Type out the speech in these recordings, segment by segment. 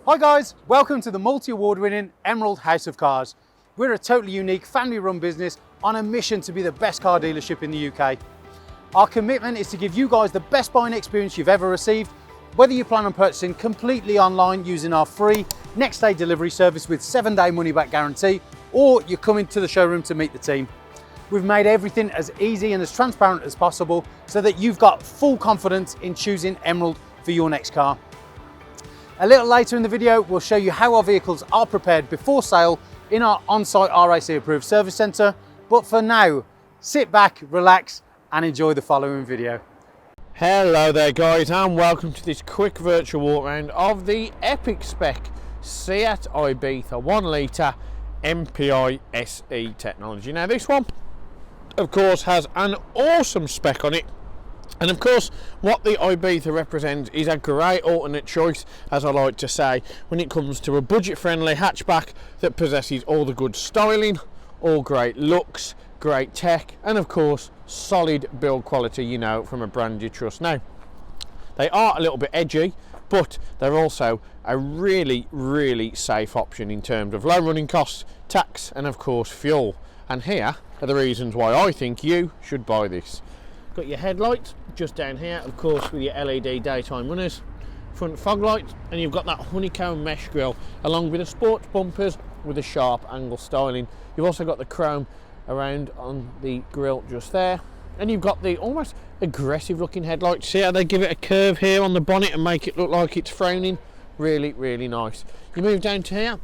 Hi guys, welcome to the multi-award winning Emerald House of Cars. We're a totally unique family run business on a mission to be the best car dealership in the UK. Our commitment is to give you guys the best buying experience you've ever received, whether you plan on purchasing completely online using our free next day delivery service with 7-day money back guarantee, or you're coming to the showroom to meet the team. We've made everything as easy and as transparent as possible so that you've got full confidence in choosing Emerald for your next car. A little later in the video, we'll show you how our vehicles are prepared before sale in our on-site RAC approved service centre. But for now, sit back, relax and enjoy the following video. Hello there guys, and welcome to this quick virtual walk around of the epic spec Seat Ibiza 1 litre MPI SE technology. Now this one of course has an awesome spec on it, and of course what the Ibiza represents is a great alternate choice, as I like to say, when it comes to a budget friendly hatchback that possesses all the good styling, all great looks, great tech, and of course solid build quality, you know, from a brand you trust. Now they are a little bit edgy, but they're also a really safe option in terms of low running costs, tax and of course fuel. And here are the reasons why I think you should buy this. Got your headlights just down here, of course, with your LED daytime runners, front fog lights, and you've got that honeycomb mesh grille along with the sports bumpers with a sharp angle styling. You've also got the chrome around on the grille just there, and you've got the almost aggressive looking headlights. See how they give it a curve here on the bonnet and make it look like it's frowning? Really nice. You move down to here,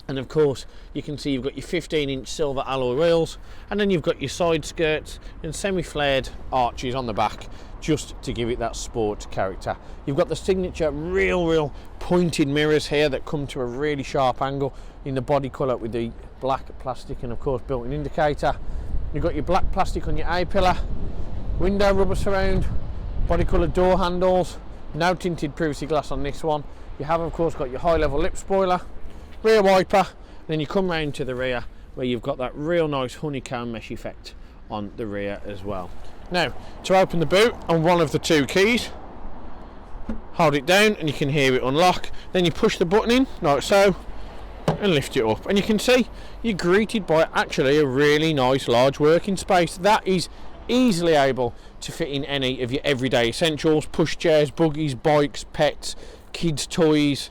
and of course you can see you've got your 15-inch silver alloy wheels, and then you've got your side skirts and semi-flared arches on the back just to give it that sport character. You've got the signature real pointed mirrors here that come to a really sharp angle in the body colour with the black plastic and of course built-in indicator. You've got your black plastic on your A-pillar, window rubber surround, body colour door handles, no tinted privacy glass on this one. You have of course got your high level lip spoiler, rear wiper, then you come round to the rear where you've got that real nice honeycomb mesh effect on the rear as well. Now to open the boot on one of the two keys, hold it down and you can hear it unlock, then you push the button in like so and lift it up, and you can see you're greeted by actually a really nice large working space that is easily able to fit in any of your everyday essentials: push chairs, buggies, bikes, pets, kids toys,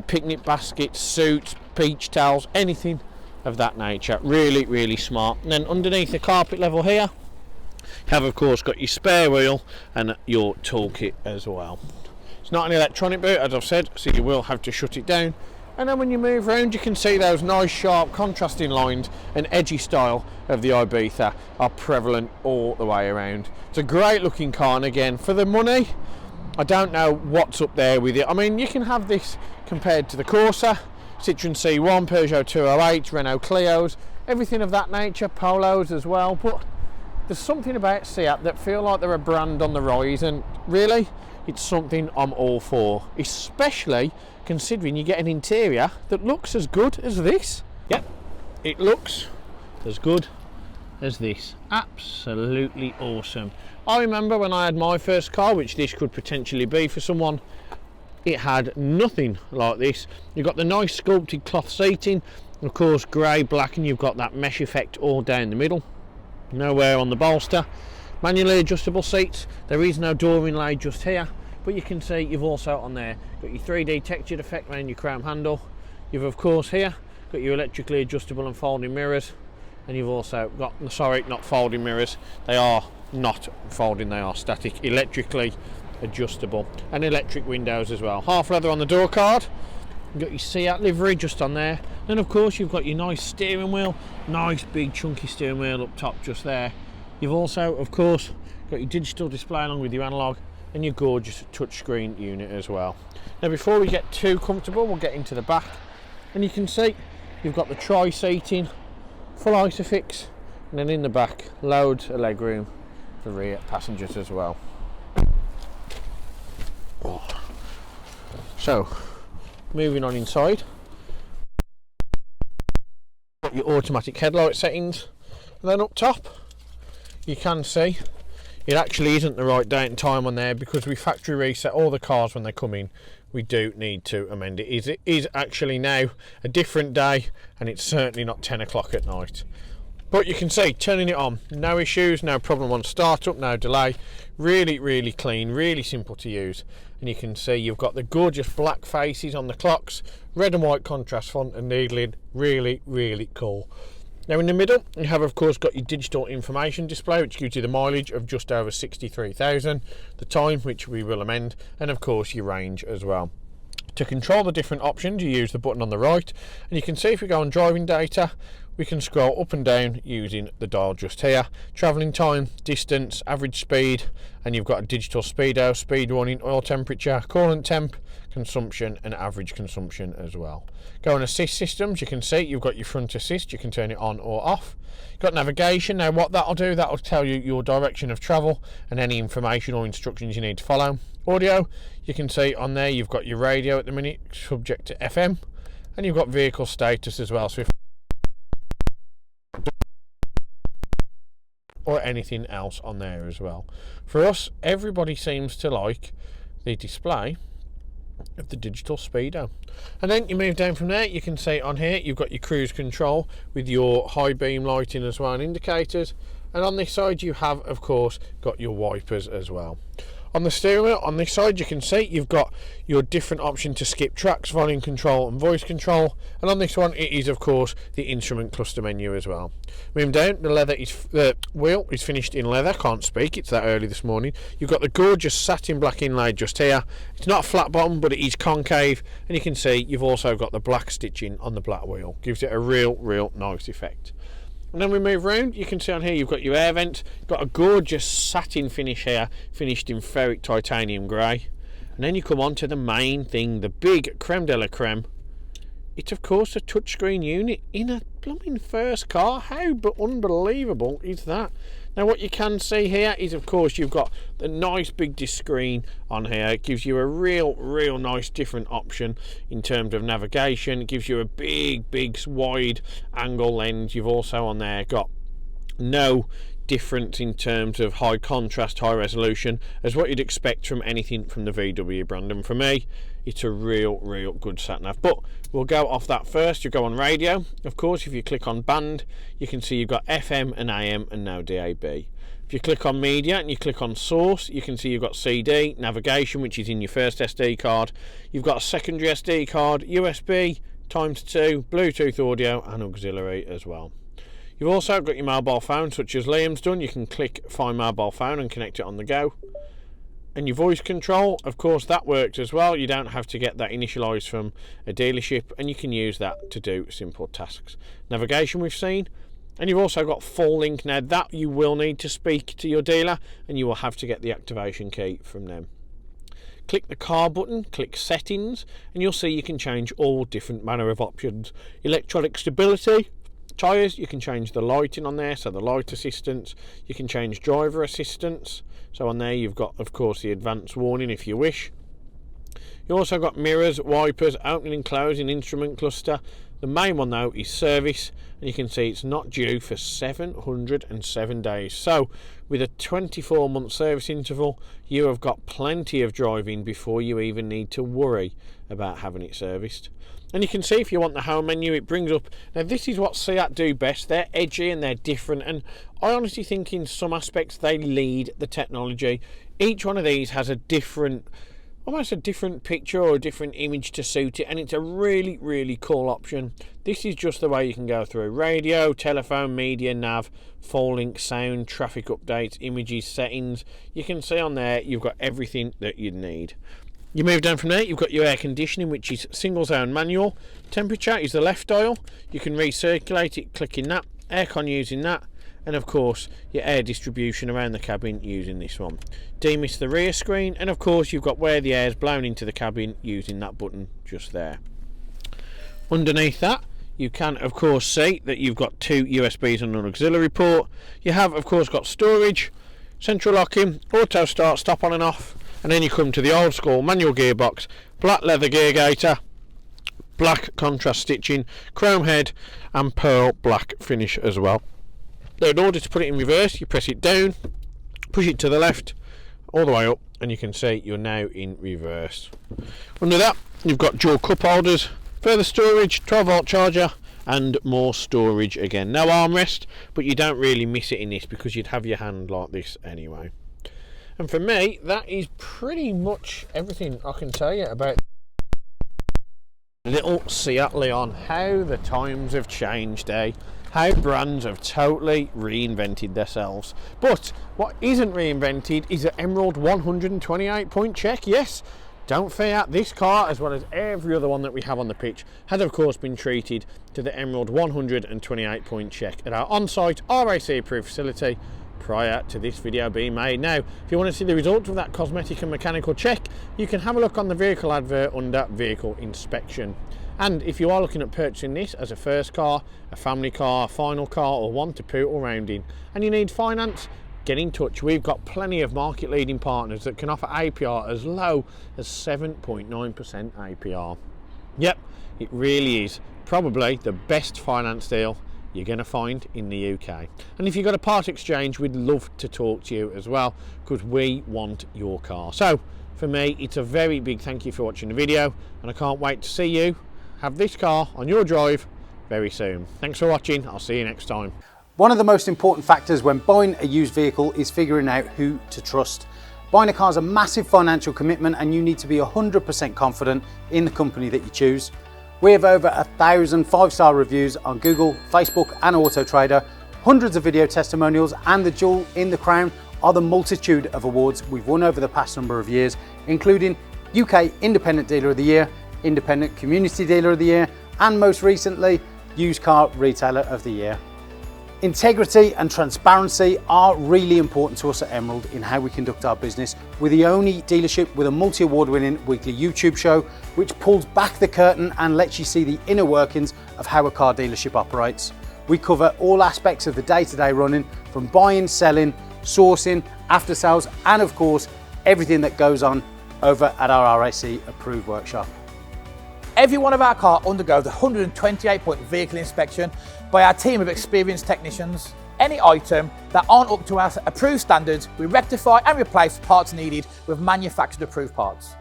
picnic baskets, suits, beach towels, anything of that nature. Really smart. And then underneath the carpet level here you have of course got your spare wheel and your toolkit as well. It's not an electronic boot, as I've said, so you will have to shut it down. And then when you move around you can see those nice sharp contrasting lines and edgy style of the Ibiza are prevalent all the way around. It's a great looking car, and again for the money I don't know what's up there with it. I mean, you can have this compared to the Corsa, Citroen C1, Peugeot 208, Renault Clios, everything of that nature, Polos as well, but there's something about Seat that feel like they're a brand on the rise, and really it's something I'm all for, especially considering you get an interior that looks as good as this. Yep, it looks as good as this. Absolutely awesome. I remember when I had my first car, which this could potentially be for someone, it had nothing like this. You've got the nice sculpted cloth seating, of course grey, black, and you've got that mesh effect all down the middle. Nowhere on the bolster. Manually adjustable seats. There is no door inlay just here, but you can see you've also on there got your 3D textured effect around your chrome handle. You've of course here got your electrically adjustable and folding mirrors, and you've also got, sorry, not folding mirrors, they are not folding, they are static, electrically adjustable, and electric windows as well. Half leather on the door card. You've got your Seat livery just on there. Then of course you've got your nice steering wheel, nice big chunky steering wheel up top just there. You've also of course got your digital display along with your analog and your gorgeous touchscreen unit as well. Now before we get too comfortable, we'll get into the back, and you can see you've got the tri-seating, full isofix, and then in the back loads of leg room for rear passengers as well. So moving on inside, got your automatic headlight settings, and then up top you can see it actually isn't the right date and time on there because we factory reset all the cars when they come in we do need to amend it. It is actually now a different day, and it's certainly not 10 o'clock at night. But you can see, turning it on, no issues, no problem on startup, no delay. Really, really clean, really simple to use. And you can see you've got the gorgeous black faces on the clocks, red and white contrast font and needling. Really, really cool. Now in the middle, you have of course got your digital information display, which gives you the mileage of just over 63,000, the time, which we will amend, and of course your range as well. To control the different options, you use the button on the right, and you can see if we go on driving data, we can scroll up and down using the dial just here. Travelling time, distance, average speed, and you've got a digital speedo, speed warning, oil temperature, coolant temp, consumption and average consumption as well. Go on assist systems, you can see you've got your front assist, you can turn it on or off. You've got navigation. Now what that'll do, that'll tell you your direction of travel and any information or instructions you need to follow. Audio, you can see on there you've got your radio at the minute, subject to FM, and you've got vehicle status as well, so if or anything else on there as well. For us, everybody seems to like the display of the digital speedo. And then you move down from there, you can see on here you've got your cruise control with your high beam lighting as well and indicators, and on this side you have of course got your wipers as well. On the steering wheel, on this side, you can see you've got your different option to skip tracks, volume control and voice control. And on this one, it is, of course, the instrument cluster menu as well. Moving down, the wheel is finished in leather. Can't speak, it's that early this morning. You've got the gorgeous satin black inlay just here. It's not a flat bottom, but it is concave. And you can see you've also got the black stitching on the black wheel. Gives it a real nice effect. And then we move around, you can see on here you've got your air vent, got a gorgeous satin finish here, finished in ferric titanium grey. And then you come on to the main thing, the big creme de la creme. It's of course a touchscreen unit in a blooming first car. How unbelievable is that? Now what you can see here is of course you've got the nice big disc screen on here. It gives you a real nice different option in terms of navigation. It gives you a big wide angle lens. You've also on there got no difference in terms of high contrast, high resolution as what you'd expect from anything from the VW brand, and for me it's a real good sat nav. But we'll go off that first. You go on radio, of course. If you click on band, you can see you've got FM and AM and now DAB. If you click on media and you click on source, you can see you've got CD, navigation, which is in your first SD card. You've got a secondary SD card, USB ×2, Bluetooth audio and auxiliary as well. You've also got your mobile phone, such as Liam's done. You can click find mobile phone and connect it on the go. And your voice control, of course, that works as well. You don't have to get that initialized from a dealership, and you can use that to do simple tasks. Navigation we've seen, and you've also got full link. Now that you will need to speak to your dealer, and you will have to get the activation key from them. Click the car button, click settings, and you'll see you can change all different manner of options. Electronic stability, tyres, you can change the lighting on there, so the light assistance. You can change driver assistance, so on there you've got of course the advanced warning if you wish. You also got mirrors, wipers, opening and closing, instrument cluster. The main one though is service, and you can see it's not due for 707 days. So with a 24-month service interval, you have got plenty of driving before you even need to worry about having it serviced. And you can see if you want the home menu, it brings up. Now this is what Seat do best. They're edgy and they're different, and I honestly think in some aspects they lead the technology. Each one of these has a different, almost a different picture or a different image to suit it, and it's a really cool option. This is just the way you can go through radio, telephone, media, nav, full link, sound, traffic updates, images, settings. You can see on there you've got everything that you'd need. You move down from there, you've got your air conditioning, which is single zone manual. Temperature is the left dial. You can recirculate it clicking that, aircon using that, and of course your air distribution around the cabin using this one. Demist the rear screen, and of course you've got where the air is blown into the cabin using that button just there. Underneath that you can of course see that you've got two USBs and an auxiliary port. You have of course got storage, central locking, auto start, stop on and off. And then you come to the old school manual gearbox, black leather gear gaiter, black contrast stitching, chrome head and pearl black finish as well. Now in order to put it in reverse, you press it down, push it to the left, all the way up, and you can see you're now in reverse. Under that, you've got dual cup holders, further storage, 12-volt charger, and more storage again. No armrest, but you don't really miss it in this because you'd have your hand like this anyway. And for me, that is pretty much everything I can tell you about little Seat Leon. How the times have changed, eh? How brands have totally reinvented themselves. But what isn't reinvented is an Emerald 128 point check. Yes, don't fear, this car, as well as every other one that we have on the pitch, has of course been treated to the Emerald 128 point check at our on-site RAC approved facility prior to this video being made. Now, if you want to see the results of that cosmetic and mechanical check, you can have a look on the vehicle advert under vehicle inspection. And if you are looking at purchasing this as a first car, a family car, a final car, or one to put all round in, and you need finance, get in touch. We've got plenty of market leading partners that can offer APR as low as 7.9% APR. Yep, it really is probably the best finance deal you're going to find in the UK. And if you've got a part exchange, we'd love to talk to you as well, because we want your car. So for me, it's a very big thank you for watching the video, and I can't wait to see you have this car on your drive very soon. Thanks for watching. I'll see you next time. One of the most important factors when buying a used vehicle is figuring out who to trust. Buying a car is a massive financial commitment, and you need to be 100% confident in the company that you choose. We have over 1,000 5-star reviews on Google, Facebook and Auto Trader, hundreds of video testimonials, and the jewel in the crown are the multitude of awards we've won over the past number of years, including UK Independent Dealer of the Year, Independent Community Dealer of the Year, and most recently, Used Car Retailer of the Year. Integrity and transparency are really important to us at Emerald in how we conduct our business. We're the only dealership with a multi-award winning weekly YouTube show which pulls back the curtain and lets you see the inner workings of how a car dealership operates. We cover all aspects of the day-to-day running, from buying, selling, sourcing, after sales, and of course everything that goes on over at our RAC approved workshop. Every one of our cars undergoes a 128-point vehicle inspection by our team of experienced technicians. Any item that aren't up to our approved standards, we rectify and replace parts needed with manufactured approved parts.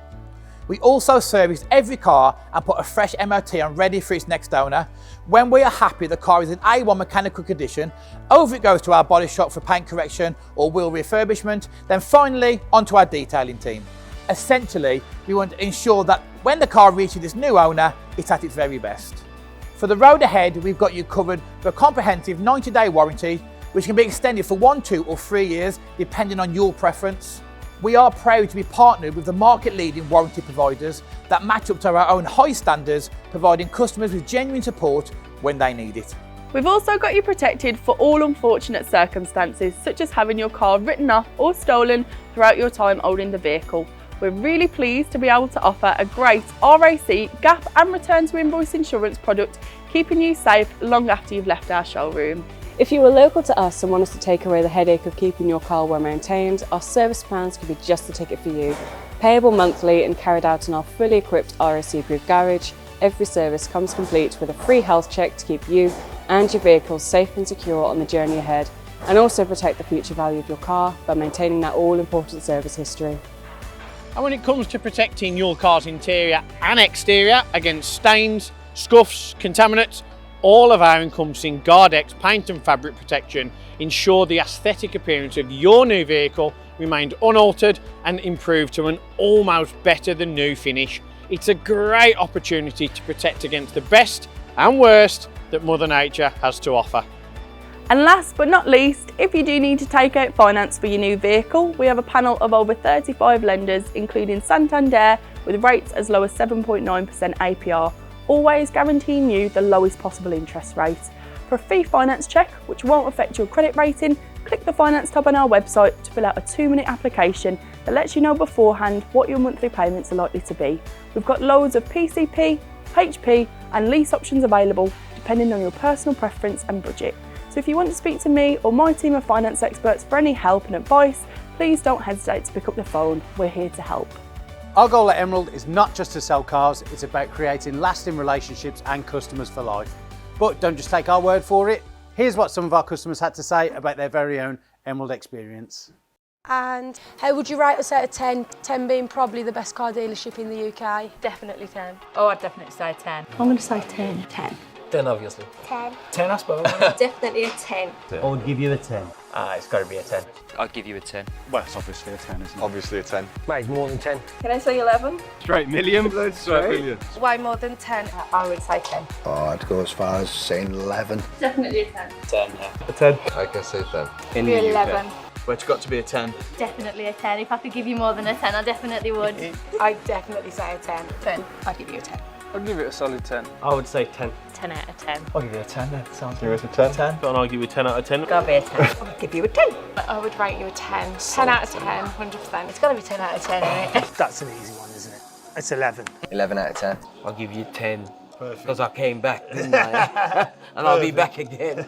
We also service every car and put a fresh MOT on ready for its next owner. When we are happy the car is in A1 mechanical condition, over it goes to our body shop for paint correction or wheel refurbishment, then finally onto our detailing team. Essentially, we want to ensure that when the car reaches its new owner, it's at its very best. For the road ahead, we've got you covered for a comprehensive 90-day warranty, which can be extended for 1, 2 or 3 years, depending on your preference. We are proud to be partnered with the market-leading warranty providers that match up to our own high standards, providing customers with genuine support when they need it. We've also got you protected for all unfortunate circumstances, such as having your car written off or stolen throughout your time owning the vehicle. We're really pleased to be able to offer a great RAC, gap and return to invoice insurance product, keeping you safe long after you've left our showroom. If you are local to us and want us to take away the headache of keeping your car well maintained, our service plans could be just the ticket for you. Payable monthly and carried out in our fully equipped RAC approved garage, every service comes complete with a free health check to keep you and your vehicle safe and secure on the journey ahead, and also protect the future value of your car by maintaining that all-important service history. And when it comes to protecting your car's interior and exterior against stains, scuffs, contaminants, all of our encompassing Guardex paint and fabric protection ensure the aesthetic appearance of your new vehicle remained unaltered and improved to an almost better than new finish. It's a great opportunity to protect against the best and worst that Mother Nature has to offer. And last but not least, if you do need to take out finance for your new vehicle, we have a panel of over 35 lenders, including Santander, with rates as low as 7.9% APR, always guaranteeing you the lowest possible interest rate. For a free finance check, which won't affect your credit rating, click the finance tab on our website to fill out a 2-minute application that lets you know beforehand what your monthly payments are likely to be. We've got loads of PCP, HP and lease options available depending on your personal preference and budget. So if you want to speak to me or my team of finance experts for any help and advice, please don't hesitate to pick up the phone. We're here to help. Our goal at Emerald is not just to sell cars, it's about creating lasting relationships and customers for life. But don't just take our word for it. Here's what some of our customers had to say about their very own Emerald experience. And how would you rate us out of 10? 10 being probably the best car dealership in the UK. Definitely 10. Oh, I'd definitely say 10. I'm going to say 10. 10. 10, obviously. 10. 10, I suppose. Definitely a 10. I would give you a 10. It's got to be a 10. I'd give you a 10. Well, it's obviously a 10, isn't it? Obviously a 10. Mate, more than 10. Can I say 11? Straight million. Straight million. Way more than 10. I would say 10. Oh, I'd go as far as saying 11. Definitely a 10. 10, yeah. A 10. I can say 10. In the UK. 11. But it's got to be a 10. Definitely a 10. If I could give you more than a 10, I definitely would. I'd definitely say a 10. 10. I'd give you a 10. I'd give it a solid 10. I would say 10. 10 out of 10. I'll give you a 10 then. Sounds Give us a 10. 10. Don't argue with 10 out of 10. Gotta be a 10. I'd give you a 10. I would rate you a 10. 10 out of 10, 100%. It's gotta be 10 out of 10, isn't it? That's an easy one, isn't it? It's 11. 11 out of 10. I'll give you 10. Because I came back, didn't I? And I'll be back again.